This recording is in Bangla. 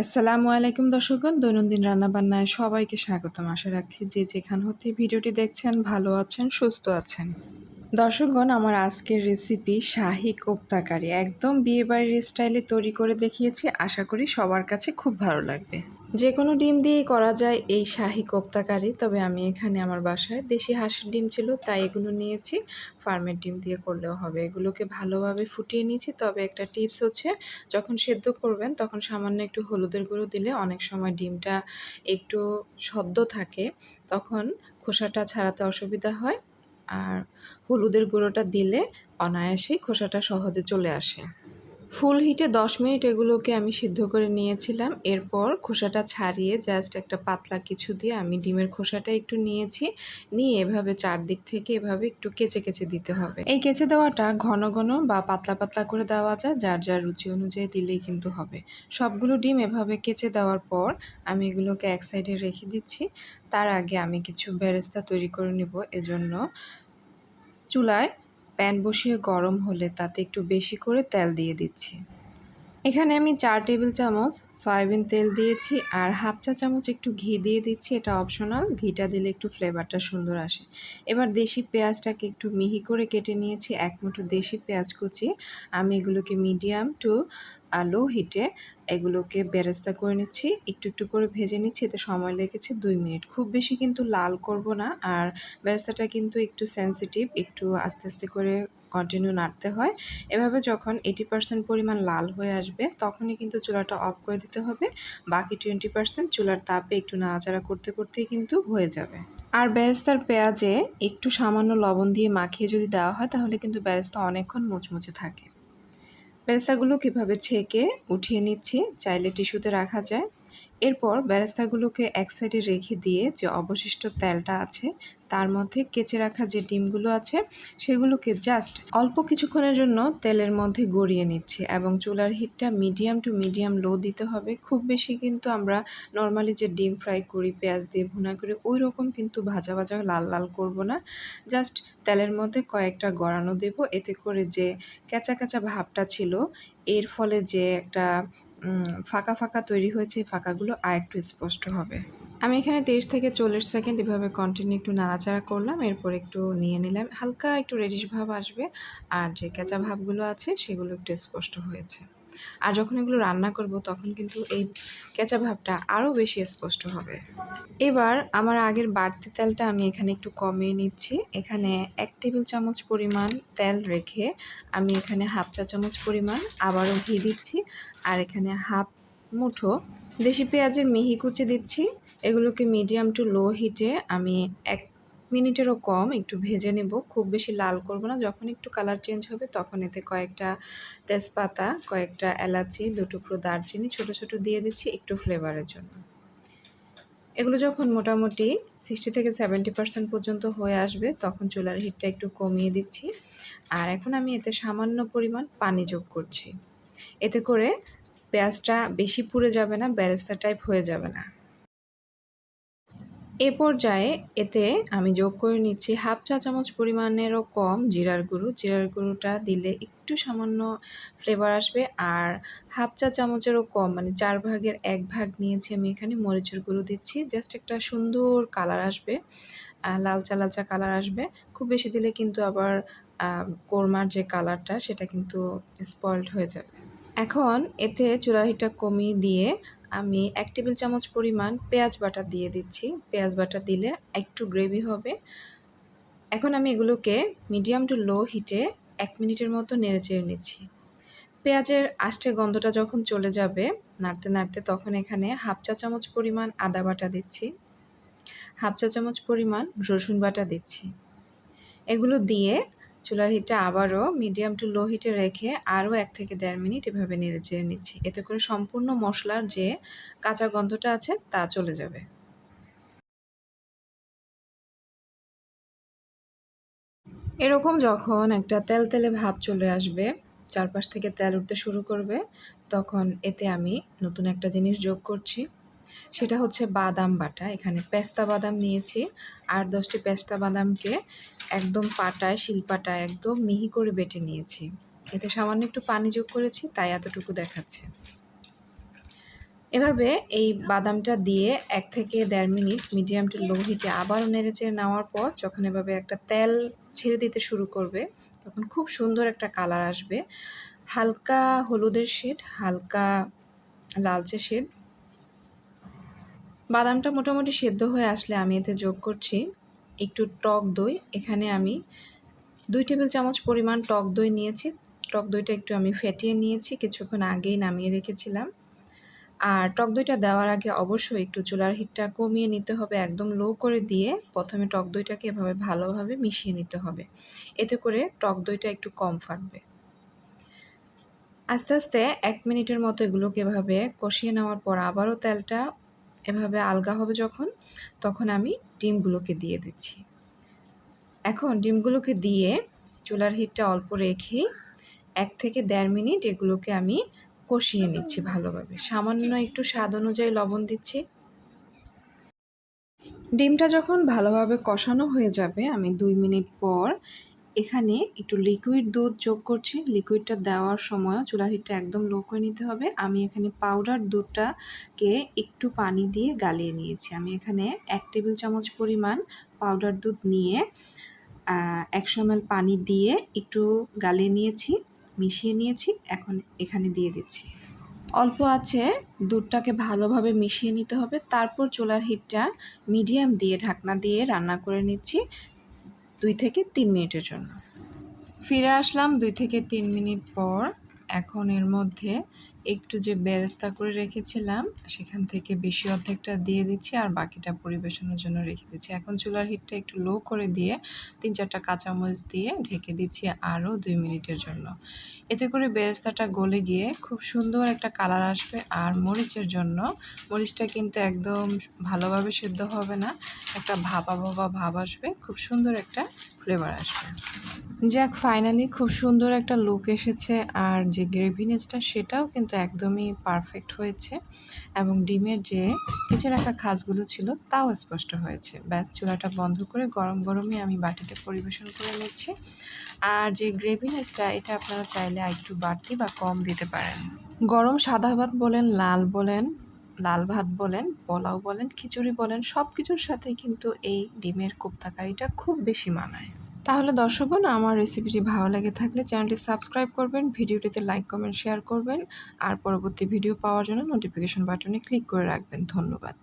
আসসালামু আলাইকুম দর্শকগণ, দৈনন্দিন রান্নাবান্নায় সবাইকে স্বাগতম। আশা রাখছি যে যেখান হতে ভিডিওটি দেখছেন ভালো আছেন, সুস্থ আছেন। দর্শকগণ, আমার আজকের রেসিপি শাহী কোপ্তা কারি একদম বিয়েবাড়ির স্টাইলে তৈরি করে দেখিয়েছি। আশা করি সবার কাছে খুব ভালো লাগবে। যে কোনো ডিম দিয়েই করা যায় এই শাহী কোপ্তা কারি, তবে আমি এখানে আমার বাসায় দেশি হাঁসের ডিম ছিল তাই এগুলো নিয়েছি। ফার্মের ডিম দিয়ে করলেও হবে। এগুলোকে ভালোভাবে ফুটিয়ে নিয়েছি। তবে একটা টিপস হচ্ছে, যখন সেদ্ধ করবেন তখন সামান্য একটু হলুদের গুঁড়ো দিলে অনেক সময় ডিমটা একটু সদ্য থাকে, তখন খোসাটা ছাড়াতে অসুবিধা হয়। আর হলুদের গুঁড়োটা দিলে অনায়াসেই খোসাটা সহজে চলে আসে। ফুল হিটে 10 মিনিট এগুলোকে আমি সিদ্ধ করে নিয়েছিলাম। এরপর খোসাটা ছাড়িয়ে জাস্ট একটা পাতলা কিছু দিয়ে আমি ডিমের খোসাটা একটু নিয়েছি। নিয়ে এভাবে চারদিক থেকে এভাবে একটু কেচে কেচে দিতে হবে। এই কেচে দেওয়াটা ঘন ঘন বা পাতলা পাতলা করে দেওয়া যায়, যার যার রুচি অনুযায়ী দিলেই কিন্তু হবে। সবগুলো ডিম এভাবে কেচে দেওয়ার পর আমি এগুলোকে এক সাইডে রেখে দিচ্ছি। তার আগে আমি কিছু বেরেস্তা তৈরি করে নেব। এজন্য চুলায় প্যান বসিয়ে গরম হলে তাতে একটু বেশি করে তেল দিয়ে দিচ্ছি। এখানে আমি 4 টেবিল চামচ সয়াবিন তেল দিয়েছি আর হাফ চা চামচ একটু ঘি দিয়ে দিচ্ছি। এটা অপশনাল, ঘিটা দিলে একটু ফ্লেভারটা সুন্দর আসে। এবার দেশি পেঁয়াজটাকে একটু মিহি করে কেটে নিয়েছি, এক মুঠো দেশি পেঁয়াজ কুচি। আমি এগুলোকে মিডিয়াম টু লো হিটে এগুলোকে বেরেস্তা করে নিচ্ছি, একটু একটু করে ভেজে নিচ্ছি। এতে সময় লেগেছে 2 মিনিট। খুব বেশি কিন্তু লাল করব না। আর বেরেস্তাটা কিন্তু একটু সেনসিটিভ, একটু আস্তে আস্তে করে কন্টিনিউ নাড়তে হয়। এভাবে যখন 80% পরিমাণ লাল হয়ে আসবে তখনই কিন্তু চুলাটা অফ করে দিতে হবে। বাকি 20% চুলার তাপে একটু নাড়াচাড়া করতে করতেই কিন্তু হয়ে যাবে। আর বেরেস্তার পেঁয়াজে একটু সামান্য লবণ দিয়ে মাখিয়ে যদি দেওয়া হয় তাহলে কিন্তু বেরেস্তা অনেকক্ষণ মুচমুচে থাকে। বেরেস্তাগুলো কীভাবে ছেঁকে উঠিয়ে নিচ্ছি, চাইলে টিস্যুতে রাখা যায়। এরপর বেরেস্তাগুলোকে এক সাইডে রেখে দিয়ে যে অবশিষ্ট তেলটা আছে তার মধ্যে কেচে রাখা যে ডিমগুলো আছে সেগুলোকে জাস্ট অল্প কিছুক্ষণের জন্য তেলের মধ্যে গড়িয়ে নিচ্ছি এবং চুলার হিটটা মিডিয়াম টু মিডিয়াম লো দিতে হবে। খুব বেশি কিন্তু আমরা নর্মালি যে ডিম ফ্রাই করি পেঁয়াজ দিয়ে ভুনা করে ওই রকম কিন্তু ভাজা ভাজা লাল লাল করব না। জাস্ট তেলের মধ্যে কয়েকটা গড়ানো দেব, এতে করে যে কাঁচা কাঁচা ভাবটা ছিল এর ফলে যে একটা ফাঁকা ফাঁকা তৈরি হয়েছে, এই ফাঁকাগুলো আরেকটু স্পষ্ট হবে। আমি এখানে 30 থেকে 40 সেকেন্ড এভাবে কন্টিনিউ একটু নাড়াচাড়া করলাম। এরপর একটু নিয়ে নিলাম, হালকা একটু রেডিশ ভাব আসবে আর যে কাঁচা ভাবগুলো আছে সেগুলো একটু স্পষ্ট হয়েছে। আর যখন এগুলো রান্না করব তখন কিন্তু এই কাঁচা ভাবটা আরও বেশি স্পষ্ট হবে। এবার আমার আগের বাড়তি তেলটা আমি এখানে একটু কমিয়ে নিচ্ছি। এখানে 1 টেবিল চামচ পরিমাণ তেল রেখে আমি এখানে হাফ চা চামচ পরিমাণ আবারও ঘি দিচ্ছি। আর এখানে হাফ মুঠো দেশি পেঁয়াজের মিহি কুচি দিচ্ছি। এগুলোকে মিডিয়াম টু লো হিটে আমি 1 মিনিটেরও কম একটু ভেজে নেব। খুব বেশি লাল করব না। যখন একটু কালার চেঞ্জ হবে তখন এতে কয়েকটা তেজপাতা, কয়েকটা এলাচি, 2 টুকরো দারচিনি ছোট ছোট দিয়ে দিচ্ছি একটু ফ্লেভারের জন্য। এগুলো যখন মোটামুটি 60 থেকে 70% পর্যন্ত হয়ে আসবে তখন চুলার হিটটা একটু কমিয়ে দিচ্ছি। আর এখন আমি এতে সামান্য পরিমাণ পানি যোগ করছি। এতে করে পেঁয়াজটা বেশি পুড়ে যাবে না, বেরেস্তা টাইপ হয়ে যাবে না। এ পর্যায়ে এতে আমি যোগ করে নিচ্ছি হাফ চা চামচ পরিমাণেরও কম জিরার গুঁড়ো। জিরার গুঁড়োটা দিলে একটু সামান্য ফ্লেভার আসবে। আর হাফ চা চামচেরও কম মানে 4 ভাগের 1 ভাগ নিয়েছি আমি এখানে মরিচের গুঁড়ো দিচ্ছি। জাস্ট একটা সুন্দর কালার আসবে, লালচা লালচা কালার আসবে। খুব বেশি দিলে কিন্তু আবার কোরমার যে কালারটা সেটা কিন্তু স্পয়েলড হয়ে যাবে। এখন এতে চুলার হিটটা কমিয়ে দিয়ে আমি 1 টেবিল চামচ পরিমাণ পেঁয়াজ বাটা দিয়ে দিচ্ছি। পেঁয়াজ বাটা দিলে একটু গ্রেভি হবে। এখন আমি এগুলোকে মিডিয়াম টু লো হিটে 1 মিনিটের মতো নেড়েচেড়ে নিচ্ছি। পেঁয়াজের আষ্টে গন্ধটা যখন চলে যাবে নাড়তে নাড়তে তখন এখানে হাফ চা চামচ পরিমাণ আদা বাটা দিচ্ছি, হাফ চা চামচ পরিমাণ রসুন বাটা দিচ্ছি। এগুলো দিয়ে চুলার হিটটা আবারও মিডিয়াম টু লো হিটে রেখে আরও 1 থেকে 1.5 মিনিট এভাবে নেড়েচেড়ে নিচ্ছি। এতে করে সম্পূর্ণ মশলার যে কাঁচা গন্ধটা আছে তা চলে যাবে। এরকম যখন একটা তেলতেলে ভাব চলে আসবে, চারপাশ থেকে তেল উঠতে শুরু করবে, তখন এতে আমি নতুন একটা জিনিস যোগ করছি। সেটা হচ্ছে বাদাম বাটা। এখানে পেস্তা বাদাম নিয়েছি। 8-10টি পেস্তা বাদামকে একদম পাটায়, শিলপাটায় একদম মিহি করে বেটে নিয়েছি। এতে সামান্য একটু পানি যোগ করেছি তাই এতটুকু দেখাচ্ছে। এভাবে এই বাদামটা দিয়ে ১ থেকে ১.৫ মিনিট মিডিয়াম টু লো হিটে আবারও নেড়েচেড়ে নেওয়ার পর যখন এভাবে একটা তেল ছেড়ে দিতে শুরু করবে, তখন খুব সুন্দর একটা কালার আসবে। হালকা হলুদের শেড, হালকা লালচে শেড। বাদামটা মোটামুটি সেদ্ধ হয়ে আসলে আমি এতে যোগ করছি একটু টক দই। এখানে আমি ২ টেবিল চামচ পরিমাণ টক দই নিয়েছি। টক দইটা একটু আমি ফেটিয়ে নিয়েছি, কিছুক্ষণ আগেই নামিয়ে রেখেছিলাম। আর টক দইটা দেওয়ার আগে অবশ্যই একটু চুলার হিটটা কমিয়ে নিতে হবে, একদম লো করে দিয়ে প্রথমে টক দইটাকে এভাবে ভালোভাবে মিশিয়ে নিতে হবে। এতে করে টক দইটা একটু কম ফাটবে। আস্তে আস্তে ১ মিনিটের মতো এগুলোকে এভাবে কষিয়ে নেওয়ার পর আবারও তেলটা এভাবে আলগা হবে যখন, তখন আমি ডিমগুলোকে দিয়ে দিচ্ছি। এখন ডিমগুলোকে দিয়ে চুলার হিটটা অল্প রেখেই ১ থেকে ১.৫ মিনিট এগুলোকে আমি কষিয়ে নিচ্ছি ভালোভাবে। সামান্য একটু স্বাদ অনুযায়ী লবণ দিচ্ছি। ডিমটা যখন ভালোভাবে কষানো হয়ে যাবে, আমি ২ মিনিট পর এখানে একটু লিকুইড দুধ যোগ করছি। লিকুইডটা দেওয়ার সময় চুলার হিটটা একদম লো করে নিতে হবে। আমি এখানে পাউডার দুধটাকে একটু পানি দিয়ে গালিয়ে নিয়েছি। আমি এখানে ১ টেবিল চামচ পরিমাণ পাউডার দুধ নিয়ে ১০০ ml পানি দিয়ে একটু গালিয়ে নিয়েছি, মিশিয়ে নিয়েছি। এখন এখানে দিয়ে দিচ্ছি। অল্প আছে দুধটাকে ভালোভাবে মিশিয়ে নিতে হবে। তারপর চুলার হিটটা মিডিয়াম দিয়ে ঢাকনা দিয়ে রান্না করে নিচ্ছি ২ থেকে ৩ মিনিটের জন্য। ফিরে আসলাম ২ থেকে ৩ মিনিট পর। এখন এর মধ্যে একটু যে বেরেস্তা করে রেখেছিলাম সেখান থেকে বেশি অর্ধেকটা দিয়ে দিচ্ছি আর বাকিটা পরিবেশনের জন্য রেখে দিচ্ছি। এখন চুলার হিটটা একটু লো করে দিয়ে ৩-৪টা কাঁচামরিচ দিয়ে ঢেকে দিচ্ছি আরও ২ মিনিটের জন্য। এতে করে বেরেস্তাটা গলে গিয়ে খুব সুন্দর একটা কালার আসবে। আর মরিচটা কিন্তু একদম ভালোভাবে সেদ্ধ হবে না, একটা ভাপা ভাপা ভাব আসবে, খুব সুন্দর একটা ফ্লেভার আসবে। যাক, ফাইনালি খুব সুন্দর একটা লুক এসেছে আর যে গ্রেভিনেসটা সেটাও কিন্তু একদমই পারফেক্ট হয়েছে এবং ডিমের যে নিচে রাখা খাসগুলো ছিল তাও স্পষ্ট হয়েছে। ব্যাস, চুলাটা বন্ধ করে গরম গরমই আমি বাটিতে পরিবেশন করে নিচ্ছি। আর যে গ্রেভিনেসটা এটা আপনারা চাইলে একটু বাড়তি বা কম দিতে পারেন। গরম সাদা ভাত বলেন, লাল ভাত বলেন, পোলাও বলেন, খিচুড়ি বলেন, সব কিছুর সাথেই কিন্তু এই ডিমের কোপ্তা কারিটা খুব বেশি মানায়। তাহলে দর্শকগণ, আমার রেসিপিটি ভালো লেগে থাকলে চ্যানেলটি সাবস্ক্রাইব করবেন, ভিডিওটিতে লাইক, কমেন্ট, শেয়ার করবেন আর পরবর্তী ভিডিও পাওয়ার জন্য নোটিফিকেশন বাটনে ক্লিক করে রাখবেন। ধন্যবাদ।